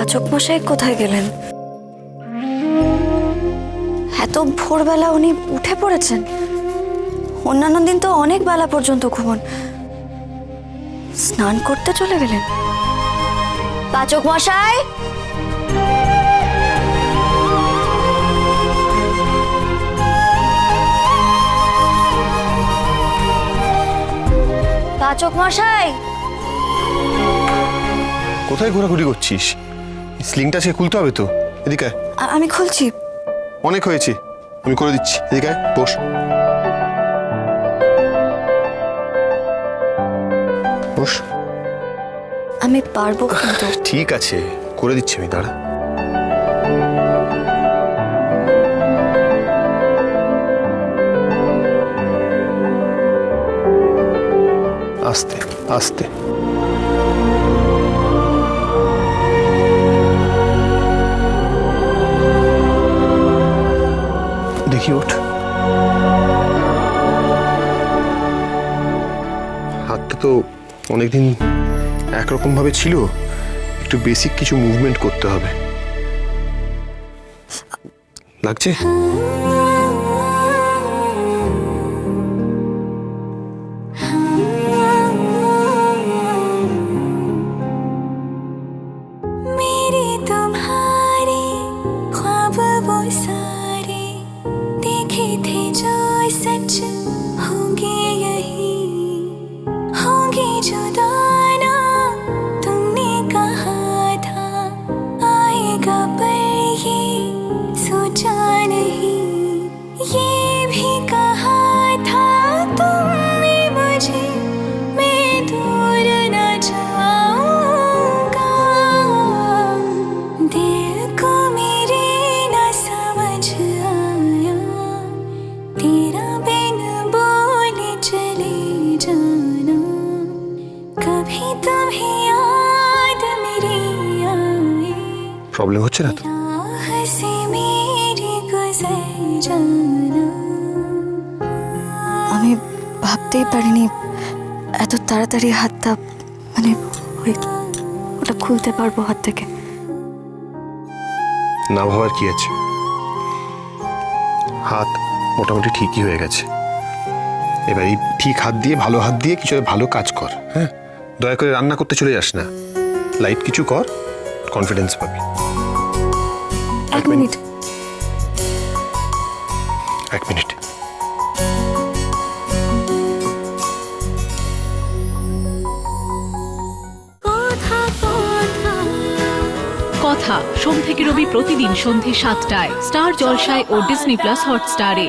পাচক মশাই কোথায় গেলেন? এত ভোরবেলা উনি উঠে পড়েছেন? অন্যান্য দিন তো অনেক বেলা পর্যন্ত ঘুমন। স্নান করতে চলে গেলেন? পাচক মশাই, পাচক মশাই। কোথায় ঘোরাঘুরি করছিস? স্লিংটা সে খুলতে হবে তো। এদিকে আয়। আমি খুলছি। অনেক হয়েছে, আমি করে দিচ্ছি। এদিকে আয়, বস বস। আমি পারবো কিন্তু। ঠিক আছে, করে দিচ্ছি আমি, দাঁড়া। আস্তে আস্তে। দেখি ওঠ। হাতটা তো অনেকদিন একরকম ভাবে ছিল, একটু বেসিক কিছু মুভমেন্ট করতে হবে। লাগছে? প্রবলেম হচ্ছে না তো? আমি ভাবতেই পারিনি এত তাড়াতাড়ি হাতটা মানে ওটা খুলতে পারবো হাত থেকে। না ভাবার কি আছে, হাত মোটামুটি ঠিকই হয়ে গেছে। এবার এই ঠিক হাত দিয়ে, ভালো হাত দিয়ে কিছু ভালো কাজ কর। হ্যাঁ, দয়া করে রান্না করতে চলে যাস না, লাইট কিছু কর, কনফিডেন্স পাবি। এক মিনিট। এক মিনিট। কথা সোম থেকে রবি প্রতিদিন সন্ধে ৭টায় স্টার জলসায় ও ডিজনি প্লাস হটস্টারে।